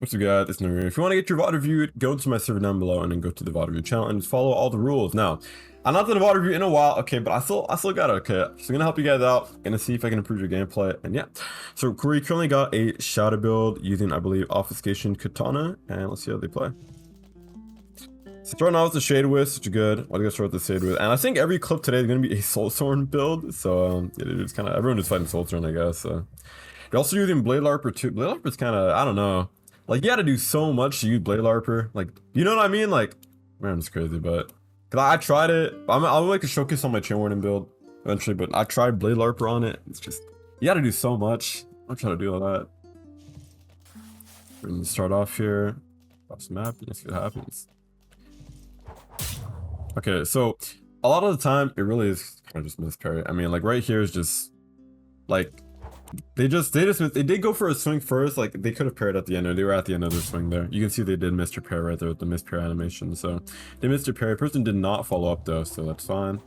What's up guys, it's Nogo. If you want to get your VOD reviewed, go to my server down below and then go to the VOD review channel and just follow all the rules. Now, I'm not done a VOD review in a while, okay, but I still got it, okay. So I'm gonna help you guys out, gonna see if I can improve your gameplay, and yeah. So we currently got a shadow build using, I believe, Obfuscation Katana, and let's see how they play. So starting off with the Shade Wisp, which is good. I'll go start with the Shade Wisp, and I think every clip today is gonna be a Soulstorm build, so yeah, it's kind of, everyone is fighting Soulstorm, I guess, so. You're also using Blade Larper too. Blade Larper's kind of, I don't know. Like, you gotta do so much to use Blade Larper. Like, you know what I mean? Like, man, it's crazy, but... Cause I tried it. I'll make a showcase on my Chain Warden build eventually, but I tried Blade Larper on it. It's just... You gotta do so much. I'm trying to do all that. We're gonna start off here. Cross map, and let's see what happens. Okay, so... A lot of the time, it really is kind of just miss parry. I mean, like, right here is just... Like... They did go for a swing first, like they could have parried at the end, or they were at the end of their swing there. You can see they did miss their parry right there with the miss parry animation, so they missed their parry. Person did not follow up though, so that's fine.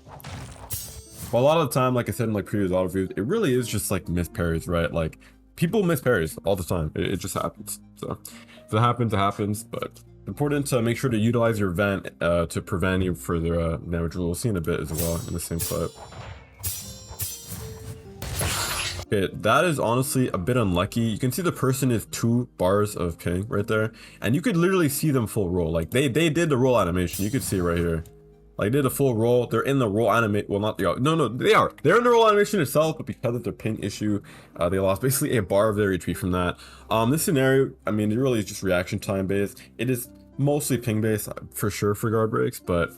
But a lot of the time, like I said in like previous auto reviews, it really is just like miss parries, right? Like people miss parries all the time. It just happens. So if it happens, but important to make sure to utilize your vent to prevent any further damage. We'll see in a bit as well in the same clip. Okay, that is honestly a bit unlucky. You can see the person is 2 bars of ping right there, and you could literally see them full roll. Like they did the roll animation. You could see right here, like they did a full roll. They're in the roll animate. Well, not the no, they are. They're in the roll animation itself, but because of their ping issue, they lost basically a bar of their retreat from that. This scenario, I mean, it really is just reaction time based. It is mostly ping based for sure for guard breaks, but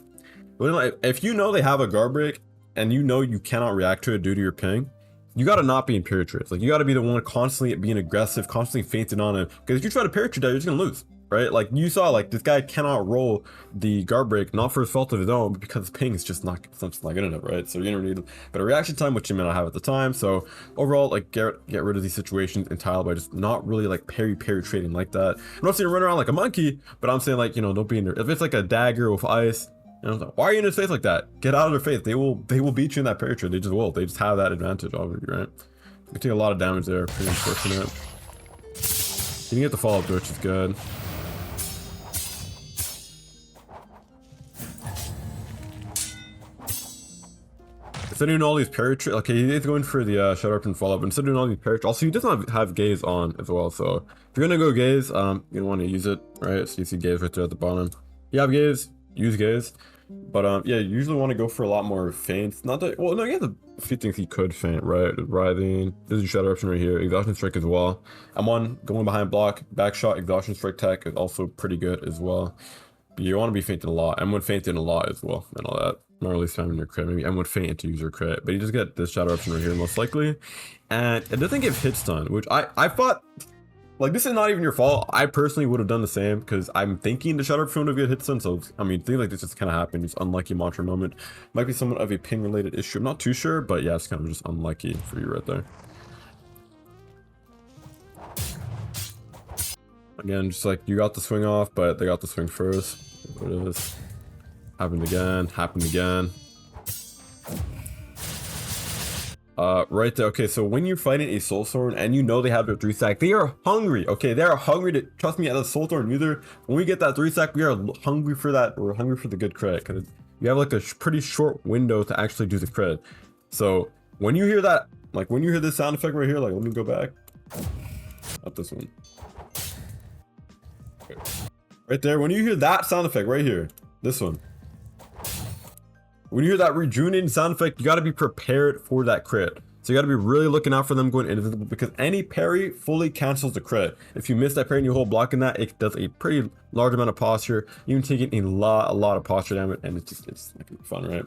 if you know they have a guard break and you know you cannot react to it due to your ping, you gotta not be in parry trades. Like you gotta be the one constantly being aggressive, constantly fainting on him. Because if you try to parry trade that, you're just gonna lose, right? Like you saw, like this guy cannot roll the guard break, not for his fault of his own, but because his ping is just not good enough, right? So you're gonna need better reaction time, which you may not have at the time. So overall, like get rid of these situations entirely by just not really like parry trading like that. I'm not saying run around like a monkey, but I'm saying like, you know, don't be in there. If it's like a dagger with ice, and I was like, why are you in his face like that? Get out of their face. They will beat you in that parry trade. They just will. They just have that advantage over you, right? You take a lot of damage there. Pretty unfortunate. You can get the follow up, which is good. Instead of doing all these parry trades, okay, he is going for the shut up and follow up. Instead of doing all these parry trades, also he does not have gaze on as well. So if you're gonna go gaze, you don't want to use it, right? So you see gaze right there at the bottom. You have gaze, use gaze. But yeah, you usually want to go for a lot more feints. Not that, well, no, he has a few things he could feint, right? Writhing, this is shadow option right here, exhaustion strike as well. M1 going behind block, back shot, exhaustion strike tech is also pretty good as well. But you want to be feinting a lot. M1 feinting a lot as well, and all that. Not really spamming your crit, maybe M1 feint to use your crit, but you just get this shadow option right here most likely, and it doesn't give hit stun, which I thought. Like, this is not even your fault. I personally would have done the same because I'm thinking the Shadow Phone would get hit stun. So, I mean, things like this just kind of happen. It's unlucky mantra moment. Might be somewhat of a ping related issue. I'm not too sure, but yeah, it's kind of just unlucky for you right there. Again, just like you got the swing off, but they got the swing first. What it is. Happened again. Right there. Okay, so when you're fighting a Soulstorm and you know they have their 3-stack, they are hungry. Okay, they are hungry to, trust me, as a Soulstorm user, when we get that 3-stack, we are hungry for that. We're hungry for the good crit because you have like a pretty short window to actually do the crit. So when you hear that, like when you hear this sound effect right here, like let me go back. Not this one. Okay. Right there. When you hear that sound effect right here, this one. When you hear that rejuvenating sound effect, you got to be prepared for that crit. So you got to be really looking out for them going invisible because any parry fully cancels the crit. If you miss that parry and you hold blocking that, it does a pretty large amount of posture, even taking a lot of posture damage, and it's fun, right?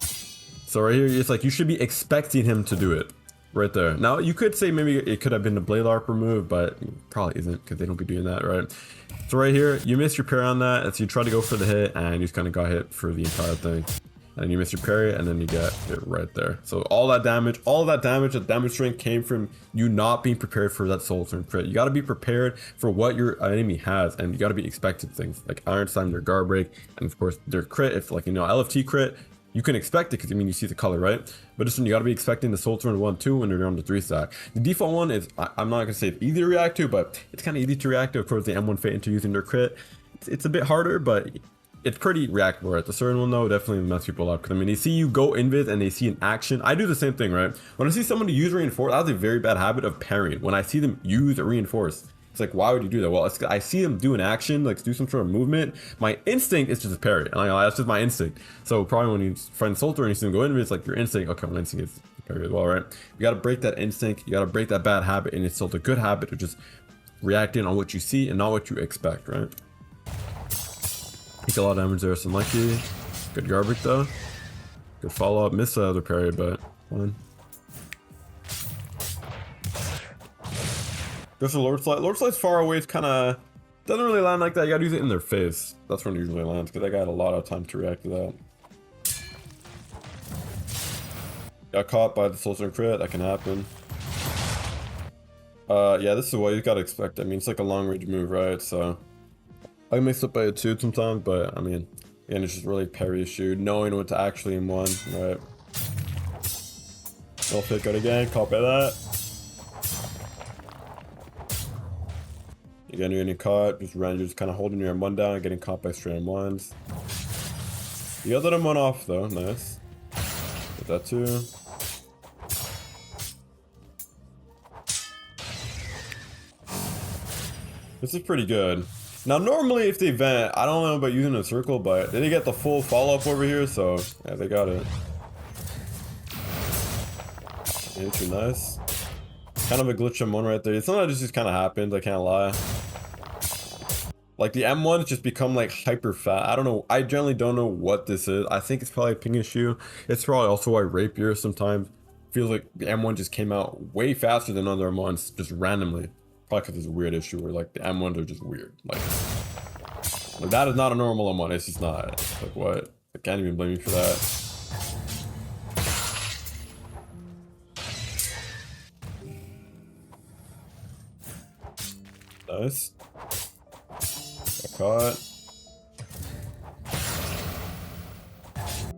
So right here, it's like you should be expecting him to do it right there. Now you could say maybe it could have been the Blade Larper move, but it probably isn't because they don't be doing that, right? So right here, you missed your parry on that, so you try to go for the hit, and you just kind of got hit for the entire thing. And you miss your parry, and then you get it right there. So all that damage, the damage strength came from you not being prepared for that Soulstorm crit. You got to be prepared for what your enemy has, and you got to be expecting things like Iron Slam, their guard break, and of course their crit. If like, you know, LFT crit, You can expect it because, I mean, you see the color, right? But this one, you got to be expecting the Soul Turn 1-2 when you're on the 3 stack. The default one is, I'm not going to say it's easy to react to, but it's kind of easy to react to. Of course, the M1 Fate into using their crit. It's a bit harder, but it's pretty reactable, right? The certain one, though, definitely mess people up. Because, I mean, they see you go invis and they see an action. I do the same thing, right? When I see someone use reinforce, I have a very bad habit of parrying. When I see them use reinforce, it's like, why would you do that? Well, it's, I see them do an action, like do some sort of movement. My instinct is just a parry. And that's just my instinct. So probably when you find Solter and you see them go in, it's like your instinct. Okay, my instinct is parry as well, right? You got to break that instinct. You got to break that bad habit. And it's still a good habit of just reacting on what you see and not what you expect, right? Take a lot of damage there. Some lucky. Good garbage though. Good follow up. Miss the other parry, but fine. Goes to Lord Slide. Lord Slide's far away. It's kind of doesn't really land like that. You gotta use it in their face. That's when it usually lands because I got a lot of time to react to that. Got caught by the Soul Stone crit. That can happen. Yeah, this is what you gotta expect. I mean, it's like a long range move, right? So I mix up by a 2 sometimes, but I mean, again, it's just really parry issue, knowing what to actually in 1, right? I'll pick out again. Caught by that. Again, you're getting caught, just kind of holding your M1 down, getting caught by straight M1s. You got that M1 off though, nice. Get that too. This is pretty good. Now normally if they vent, I don't know about using a circle, but they didn't get the full follow-up over here, so yeah, they got it. Yeah, too nice. Kind of a glitch M1 right there. Sometimes it just kind of happens, I can't lie. Like the M1's just become like hyper fat. I don't know. I generally don't know what this is. I think it's probably a ping issue. It's probably also why Rapier sometimes feels like the M1 just came out way faster than other M1s just randomly. Probably because there's a weird issue where like the M1s are just weird. Like that is not a normal M1. It's just not. It's like what? I can't even blame you for that. Nice. Got caught.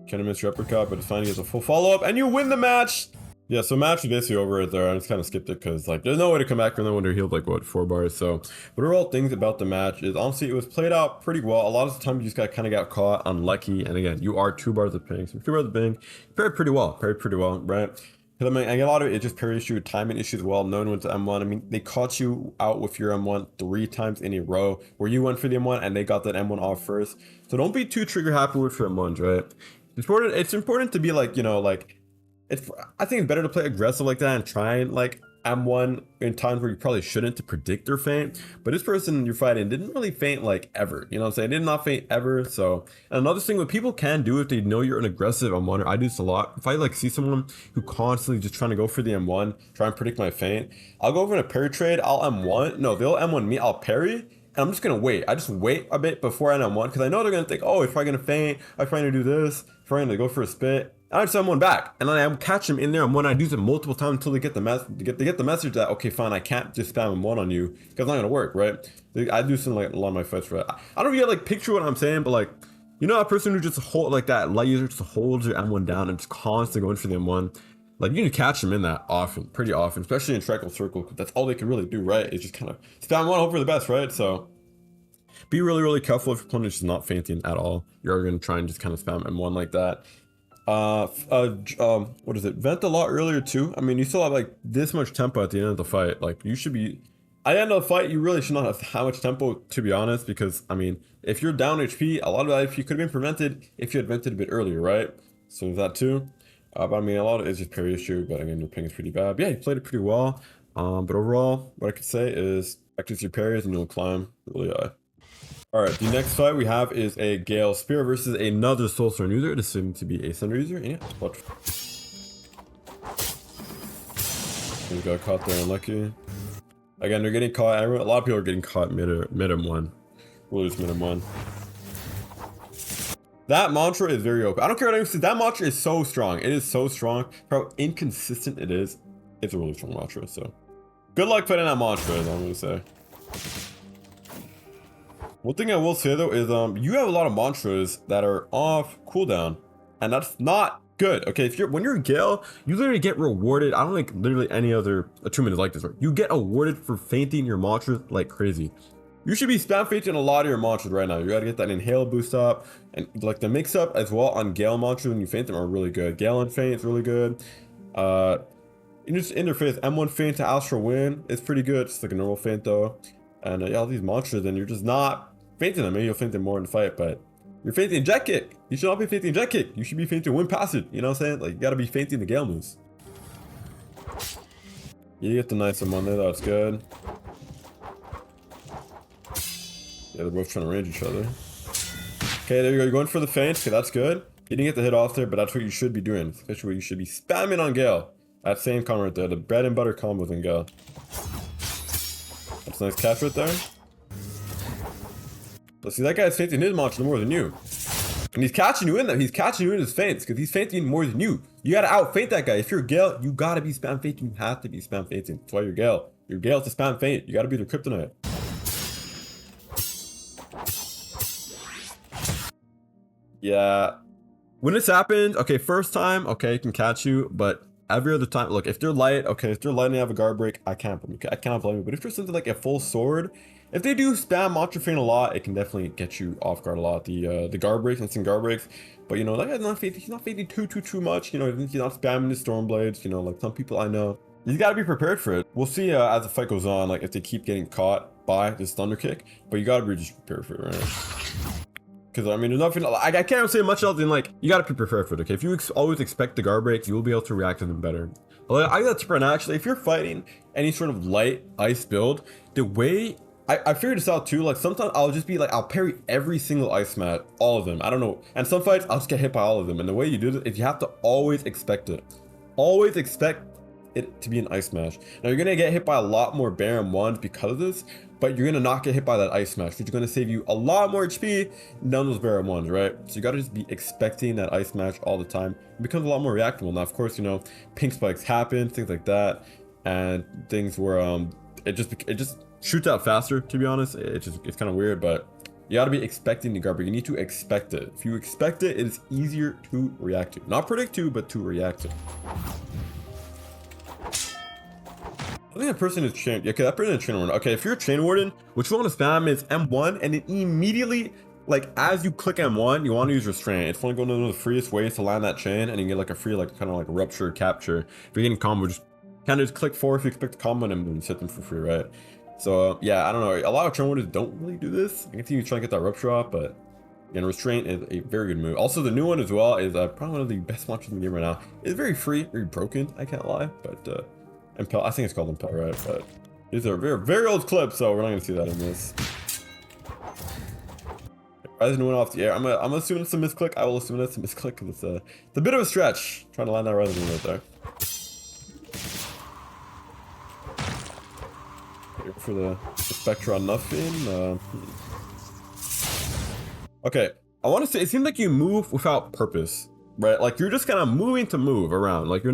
Kind of miss your uppercut, but it's fine. He gets a full follow-up, and you win the match! Yeah, so match is basically over right there. I just kind of skipped it because like there's no way to come back from that when they're healed like what 4 bars. So what are all things about the match is honestly it was played out pretty well. A lot of the time you just got caught unlucky, and again you are 2 bars of ping. So 2 bars of ping, parried pretty well, right? Because I mean, I get a lot of it just parry issue, timing issues as well, knowing when to M1. I mean, they caught you out with your M1 3 times in a row where you went for the M1 and they got that M1 off first. So don't be too trigger happy with your M1s, right? It's important to be like, you know, like, I think it's better to play aggressive like that and try and like M1 in times where you probably shouldn't to predict their feint. But this person you're fighting didn't really feint like ever. You know what I'm saying? Did not feint ever. So and another thing what people can do if they know you're an aggressive M1, I do this a lot. If I like see someone who constantly just trying to go for the M1, try and predict my feint, I'll go over in a parry trade, I'll M1. No, they'll M1 me, I'll parry. And I'm just gonna wait. I just wait a bit before I M1 because I know they're gonna think, oh, if I'm gonna feint, I'm trying to do this, trying to go for a spit. I just M1 back, and then I catch him in there. And I do it multiple times until they get the message that okay, fine, I can't just spam M1 on you because it's not gonna work, right? I do some like a lot of my fights for that. I don't really like picture what I'm saying, but like you know, a person who just hold like that light user just holds their M1 down and just constantly going for the M1. Like you can catch them in that often, pretty often, especially in Triangle Circle, because that's all they can really do, right? It's just kind of spam one, hope for the best, right? So be really careful if your opponent is not fainting at all. You're gonna try and just kind of spam M1 like that. What is it? Vent a lot earlier too. I mean, you still have like this much tempo at the end of the fight. Like you should be, at the end of the fight, you really should not have that much tempo to be honest, because I mean, if you're down HP, a lot of that HP could have been prevented if you had vented a bit earlier, right? So there's that too. But I mean, a lot of it is just parry issue, but again, your ping is pretty bad. But yeah, you played it pretty well. But overall, what I could say is practice your parries and you'll climb really high. Alright, the next fight we have is a Gale Spear versus another Soulstone user. This seems to be a Thunder user. Yeah, we got caught there, unlucky. Again, they're getting caught. A lot of people are getting caught mid M1. We'll lose mid M1. That mantra is very open. I don't care what anyone says. That mantra is so strong. It is so strong. How inconsistent it is. It's a really strong mantra. So, good luck fighting that mantra, is all I'm gonna say. One thing I will say though is you have a lot of mantras that are off cooldown. and that's not good. Okay, if you're when you're Gale, you literally get rewarded. I don't think literally any other attunement is like this. Right? You get awarded for fainting your monsters like crazy. You should be spam fainting a lot of your monsters right now. You gotta get that inhale boost up, and like the mix up as well on Gale monsters when you faint them are really good. Gale and faint is really good. You just interface M1 feint to Astral Wind. It's pretty good. It's like a normal feint though. And yeah, all these monsters, and you're just not fainting them. Maybe you'll faint them more in the fight, but you're fainting Jet Kick. You should not be fainting Jet Kick. You should be fainting Wind Passage. You know what I'm saying? Like, you gotta be fainting the Gale moves. You get the nice one there. That's good. Yeah, they're both trying to range each other. Okay, there you go. You're going for the feint. Okay, that's good. You didn't get the hit off there, but that's what you should be doing. Especially what you should be spamming on Gale. That same combo right there, the bread and butter combos in Gale. That's a nice catch right there. Let's see, that guy's fainting his monster more than you. And he's catching you in them. He's catching you in his feints because he's fainting more than you. You gotta out feint that guy. If you're Gale, you gotta be spam fainting. You have to be spam fainting. That's why you're Gale. You're Gale to spam feint. You gotta be the kryptonite. Yeah. When this happens, okay, first time, okay, it can catch you, but every other time, look, if they're light, okay, if they're light and they have a guard break, I can't blame you. But if there's something like a full sword, if they do spam monster feint a lot, it can definitely get you off guard a lot. The guard breaks, instant guard breaks. But you know, that guy's not fainting, he's not fainting too much. You know, he's not spamming the storm blades, you know, like some people I know. You gotta be prepared for it. We'll see as the fight goes on, like if they keep getting caught by this thunder kick, but you gotta be just prepared for it, right? Because I mean, there's nothing, I can't say much else than like, you gotta be prepared for it, okay? If you always expect the guard breaks, you will be able to react to them better. I got tip right now, actually, if you're fighting any sort of light ice build, the way, I figured this out too, like sometimes I'll just be like, I'll parry every single ice mat, all of them, I don't know. And some fights, I'll just get hit by all of them. And the way you do this is you have to always expect it. Always expect it to be an ice smash. Now you're gonna get hit by a lot more Baron 1s because of this, but you're gonna not get hit by that ice smash, which is gonna save you a lot more HP than those Baron 1s, right? So you gotta just be expecting that ice smash all the time. It becomes a lot more reactable. Now, of course, you know, pink spikes happen, things like that, and things where it just shoots out faster. To be honest, it's kind of weird, but you gotta be expecting the guard break. You need to expect it. If you expect it, it is easier to react to. Not predict to, but to react to. I think that person is chain. Okay, that person is chain warden. Okay, if you're a chain warden, what you want to spam is M1, and then immediately, like as you click M1, you want to use restraint. It's one of the freest ways to land that chain, and you get like a free, like kind of like rupture capture. If you're getting combo, just kind of just click 4 if you expect the combo, and then set them for free, right? So yeah, I don't know. A lot of chain wardens don't really do this. I can see you try to get that rupture off, but again, restraint is a very good move. Also, the new one as well is probably one of the best monsters in the game right now. It's very free, very broken. I can't lie, but. Impel, I think it's called Impel, right? But these are very old clips, so we're not gonna see that in this. Rising went off the air. I'm assuming it's a misclick. I will assume it's a misclick because it's a bit of a stretch trying to land that Rising right there. Here for the Spectra nothing. Okay, I want to say it seems like you move without purpose, right? Like you're just kind of moving to move around. Like you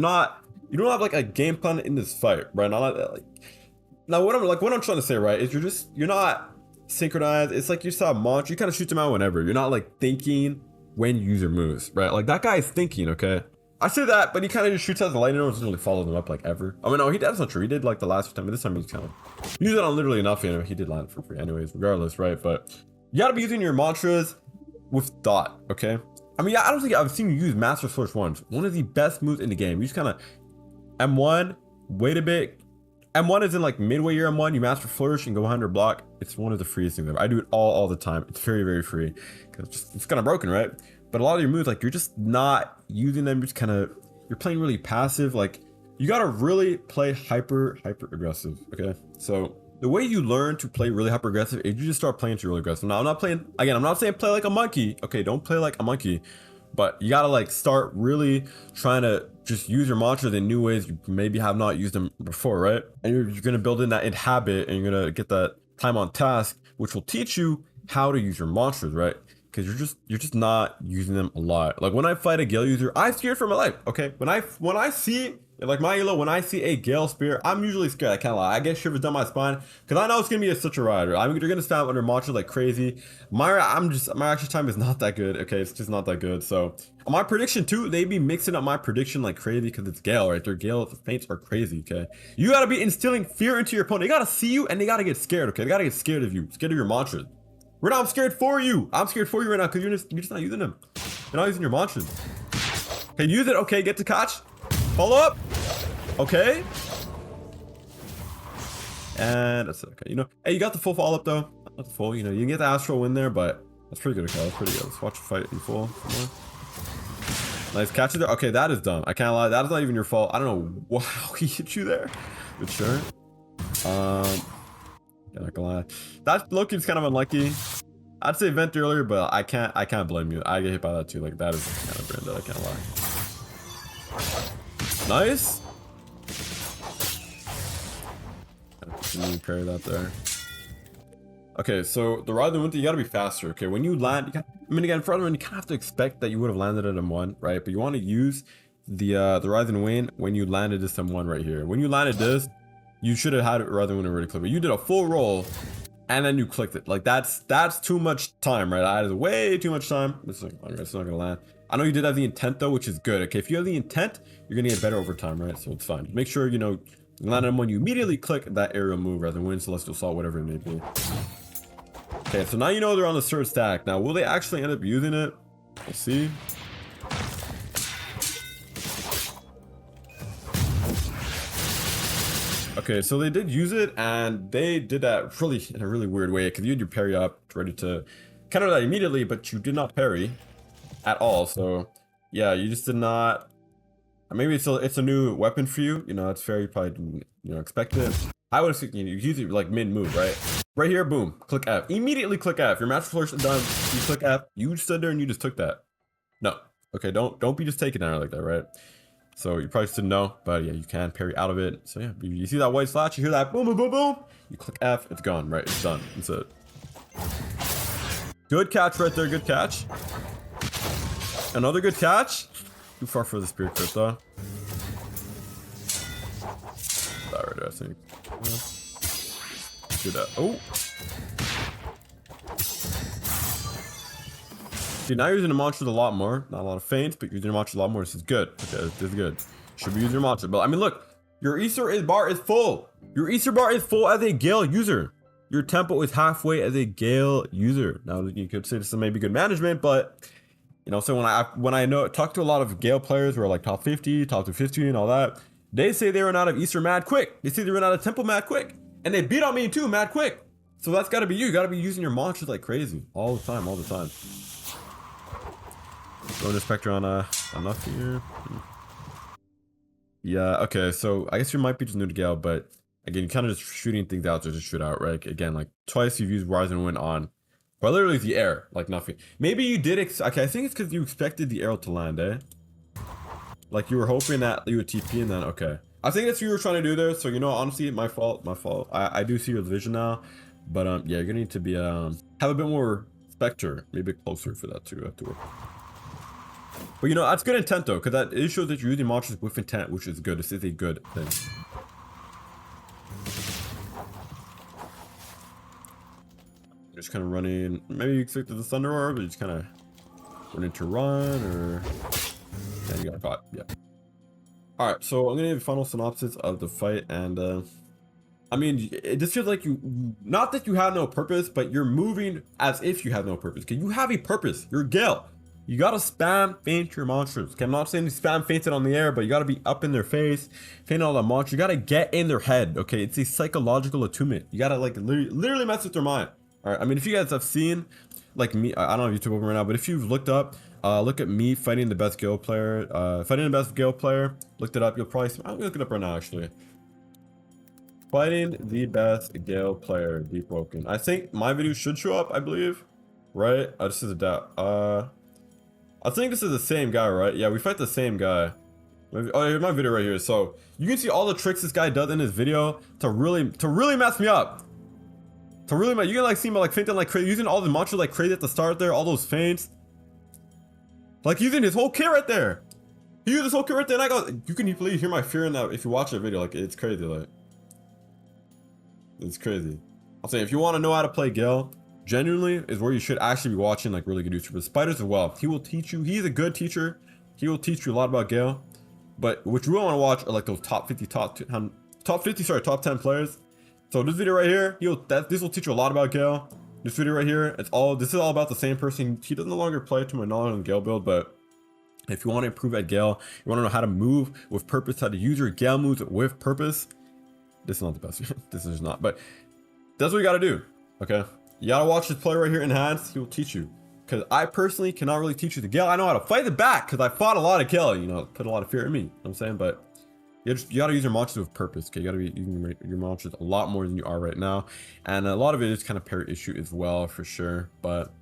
don't have like a game plan in this fight, right? Now what I'm trying to say, right, is you're not synchronized. It's like you saw a monster, you kind of shoot them out whenever. You're not like thinking when you use your moves, right? Like that guy is thinking, okay? I say that, but he kind of just shoots out the lightning and doesn't really follow them up like ever. I mean, no, that's not true. He did like the last time, but this time he's kind of use it on literally nothing. You know, he did land for free anyways, regardless, right? But you gotta be using your mantras with thought, okay? I mean, I don't think I've seen you use Master Flourish once. One of the best moves in the game. You just kind of M1, wait a bit. M1 is in like midway your M1, you Master Flourish and go behind your block. It's one of the freest things ever. I do it all the time. It's very free. Because it's kind of broken, right? But a lot of your moves, like you're just not using them. You're playing really passive. Like you gotta really play hyper aggressive, okay? So the way you learn to play really hyper aggressive is you just start playing to really aggressive. Now I'm not saying play like a monkey. Okay, don't play like a monkey. But you gotta like start really trying to just use your mantras in new ways you maybe have not used them before, right? And you're gonna build in that habit, and you're gonna get that time on task, which will teach you how to use your mantras, right? Because you're just not using them a lot. Like when I fight a Gale user, I'm scared for my life. Okay, when I see Yeah, like my elo, when I see a Gale Spear, I'm usually scared. I can't lie. I get shivers down my spine because I know it's gonna be such a rider. I mean, you're gonna spam under Mantra like crazy. My reaction time is not that good. Okay, it's just not that good. So my prediction too, they be mixing up my prediction like crazy because it's Gale, right? Their Gale feints are crazy. Okay, you gotta be instilling fear into your opponent. They gotta see you and they gotta get scared. Okay, they gotta get scared of you, scared of your mantras. Right now, I'm scared for you. I'm scared for you right now because you're just not using them. You're not using your mantras. Okay, use it. Okay, get to catch. Follow up. Okay. And that's okay. You know, hey, you got the full follow up though. Not the full, you know, you can get the Astral win there, but that's pretty good. Okay, that's pretty good. Let's watch the fight in full. Nice catch it there. Okay, that is dumb. I can't lie. That is not even your fault. I don't know how he hit you there. But sure. Yeah, not gonna lie. That Loki's kind of unlucky. I'd say vent earlier, but I can't blame you. I get hit by that too. Like that is kind of branded. I can't lie. Nice. Parry that there. Okay, so the Ride the Winter, you gotta be faster. Okay, when you land, I mean, again, for other one, you kind of have to expect that you would have landed at M1, right? But you want to use the Rise and Wane when you landed this M1 right here. When you landed this, you should have had it Rise and Wane already clicked. But you did a full roll, and then you clicked it. Like that's too much time, right? That is way too much time. It's not gonna land. I know you did have the intent though, which is good. Okay, if you have the intent, you're gonna get better over time, right? So it's fine. Make sure you know. Land on when you immediately click that aerial move rather than win Celestial Assault, whatever it may be. Okay, so now you know they're on the third stack. Now, will they actually end up using it? We'll see. Okay, so they did use it, and they did that really in a really weird way because you had your parry up, ready to counter that immediately, but you did not parry at all. So, yeah, you just did not. Maybe it's a new weapon for you. You know, it's fair. You probably didn't, you know, expect it. I would have, you use it like mid move, right? Right here, boom, click F. Immediately click F. Your match flourish is done. You click F. You stood there and you just took that. No, okay, don't be just taking that like that, right? So you probably didn't know, but yeah, you can parry out of it. So yeah, you see that white slash, you hear that boom, boom, boom, boom. You click F, it's gone, right? It's done. That's it. Good catch right there. Good catch. Another good catch. Too far for the spirit crit though. That right there, I think. Do that. Oh. See, now you're using the monsters a lot more. Not a lot of feints, but you're using the monsters a lot more. This is good. Okay, this is good. Should be using your monster. But I mean, look, your Easter bar is full. Your Easter bar is full as a Gale user. Your tempo is halfway as a Gale user. Now you could say this is maybe good management, but you know, so when I talk to a lot of Gale players who are like top 50, top 250 and all that, they say they run out of Easter mad quick. They say they run out of tempo mad quick. And they beat on me too mad quick. So that's gotta be you. You gotta be using your monsters like crazy. All the time, all the time. Going to Spectre on enough here. Yeah, okay, so I guess you might be just new to Gale, but again, you're kind of just shooting things out to just shoot out, right? Again, like twice you've used Rise and Win on. But literally the air, like nothing. Maybe you did, okay, I think it's because you expected the arrow to land, eh? Like you were hoping that you would TP and then, okay. I think that's what you were trying to do there, so you know, honestly, my fault. I do see your vision now, but yeah, you're gonna need to be, have a bit more Spectre, maybe a bit closer for that to work. But you know, that's good intent though, because it shows that you're using monsters with intent, which is good. This is a good thing. Just kind of running, maybe you expected the Thunder Orb, but you just kind of running to run, or yeah, you got caught. Yeah. All right, so I'm gonna give a final synopsis of the fight, and I mean, it just feels like not that you have no purpose, but you're moving as if you have no purpose. Okay, you have a purpose. You're Gale. You gotta spam feint your monsters. Okay, I'm not saying you spam feint it on the air, but you gotta be up in their face, feint all that monster. You gotta get in their head. Okay, it's a psychological attunement. You gotta like literally mess with their mind. All right, I mean, if you guys have seen, like me, I don't have YouTube open right now, but if you've looked up, look at me fighting the best Gale player, looked it up, you'll probably, I'm gonna look it up right now, actually. Fighting the best Gale player, Deepwoken. I think my video should show up, I believe, right? This is a doubt. I think this is the same guy, right? Yeah, we fight the same guy. Oh, here's my video right here. So you can see all the tricks this guy does in his video to really mess me up. You can like see me like feinting like crazy, using all the monsters like crazy at the start there, all those feints. Like using his whole kit right there. He used this whole kit right there, and I got, you can really hear my fear in that if you watch the video. Like, it's crazy. Like, it's crazy. I'll say, if you want to know how to play Gale, genuinely is where you should actually be watching like really good YouTubers. Spiders as well. He will teach you. He's a good teacher. He will teach you a lot about Gale. But what you really want to watch are like those top 10 players. So this video right here, this will teach you a lot about Gale. This video right here, this is all about the same person. He doesn't no longer play to my knowledge on Gale build, but if you want to improve at Gale, you want to know how to move with purpose, how to use your Gale moves with purpose. This is not the best. This is not, but that's what you got to do. Okay. You got to watch this play right here, Enhanced. He will teach you. Because I personally cannot really teach you the Gale. I know how to fight it back because I fought a lot of Gale, you know, put a lot of fear in me. You know what I'm saying? But you got to use your monsters with purpose. Okay. You got to be using your monsters a lot more than you are right now. And a lot of it is kind of parry issue as well, for sure. But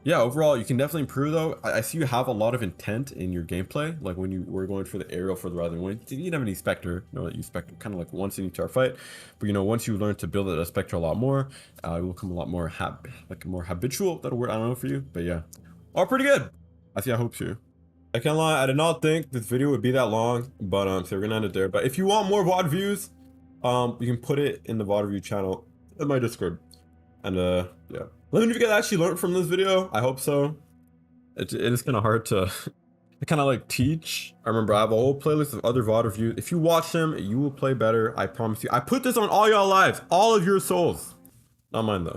yeah, overall, you can definitely improve though. I see you have a lot of intent in your gameplay. Like when you were going for the aerial for the rather than one, you didn't have any Spectre. You know, you Spectre kind of like once in each fight. But you know, once you learn to build a Spectre a lot more, it will become a lot more more habitual. That a word I don't know for you, but yeah, all pretty good. I hope so. I can't lie, I did not think this video would be that long, but so we're gonna end it there. But if you want more VOD views, you can put it in the VOD review channel in my Discord. And yeah. Let me know if you guys actually learned from this video. I hope so. It is kind of hard to kind of like teach. I remember I have a whole playlist of other VOD reviews. If you watch them, you will play better. I promise you. I put this on all y'all lives, all of your souls. Not mine though.